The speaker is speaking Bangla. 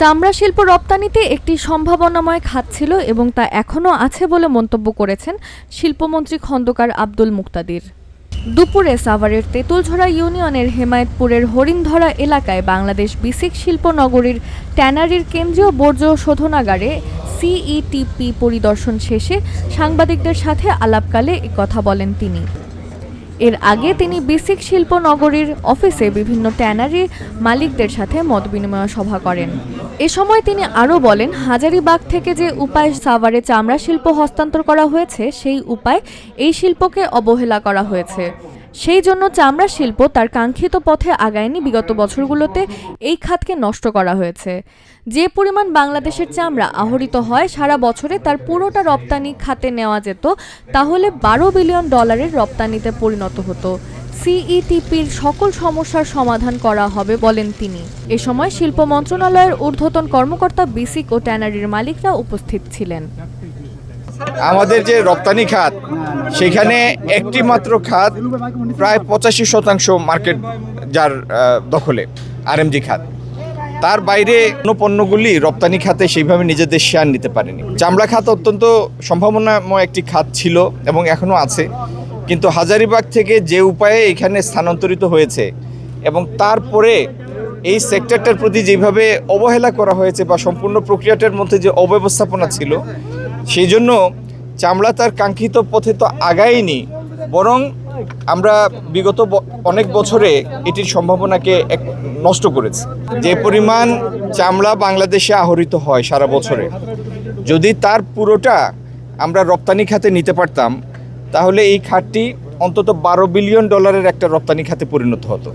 চামড়া শিল্প রপ্তানিতে একটি সম্ভাবনাময় খাত ছিল এবং তা এখনও আছে বলে মন্তব্য করেছেন শিল্পমন্ত্রী খন্দকার আব্দুল মুক্তাদির। দুপুরে সাভারের তেঁতুলঝরা ইউনিয়নের হেমায়েতপুরের হরিণধরা এলাকায় বাংলাদেশ বিসিক শিল্প নগরীর ট্যানারির কেন্দ্রীয় বর্জ্য শোধনাগারে সিইটিপি পরিদর্শন শেষে সাংবাদিকদের সাথে আলাপকালে একথা বলেন তিনি। এর আগে তিনি বিসিক শিল্প নগরীর অফিসে বিভিন্ন ট্যানারি মালিকদের সাথে মতবিনিময় সভা করেন। এ সময় তিনি আরও বলেন, হাজারীবাগ থেকে যে উপায় সাভারে চামড়া শিল্প হস্তান্তর করা হয়েছে সেই উপায় এই শিল্পকে অবহেলা করা হয়েছে। সেই জন্য চামড়া শিল্প তার কাঙ্ক্ষিত পথে আগায়নি। বিগত বছরগুলোতে এই খাতকে নষ্ট করা হয়েছে। যে পরিমাণ বাংলাদেশের চামড়া আহরিত হয় সারা বছরে তার পুরোটা রপ্তানি খাতে নেওয়া যেত, তাহলে $12 বিলিয়ন রপ্তানিতে পরিণত হতো। সিইটিপির সকল সমস্যার সমাধান করা হবে বলেন তিনি। এ সময় শিল্প মন্ত্রণালয়ের ঊর্ধ্বতন কর্মকর্তা, বিসিক ও ট্যানারির মালিকরা উপস্থিত ছিলেন। আমাদের যে রপ্তানি খাত, সেখানে একটি মাত্র খাত প্রায় 85% মার্কেট যার দখলে, আরএমজি খাত। তার বাইরে অন্য পণ্যগুলি রপ্তানি খাতে সেইভাবে নিজেদের শেয়ার নিতে পারেনি। চামড়া খাত অত্যন্ত সম্ভাবনাময় একটি খাত ছিল এবং এখনও আছে, কিন্তু হাজারীবাগ থেকে যে উপায়ে এখানে স্থানান্তরিত হয়েছে এবং তারপরে এই সেক্টরটার প্রতি যেভাবে অবহেলা করা হয়েছে বা সম্পূর্ণ প্রক্রিয়াটার মধ্যে যে অব্যবস্থাপনা ছিল, সেই জন্য চামড়া তার কাঙ্ক্ষিত পথে তো আগায়নি, বরং আমরা বিগত অনেক বছরে এটির সম্ভাবনাকে নষ্ট করেছি। যে পরিমাণ চামড়া বাংলাদেশে আহরিত হয় সারা বছরে, যদি তার পুরোটা আমরা রপ্তানি খাতে নিতে পারতাম, তাহলে এই খাতটি অন্তত $12 বিলিয়ন একটা রপ্তানি খাতে পরিণত হতো।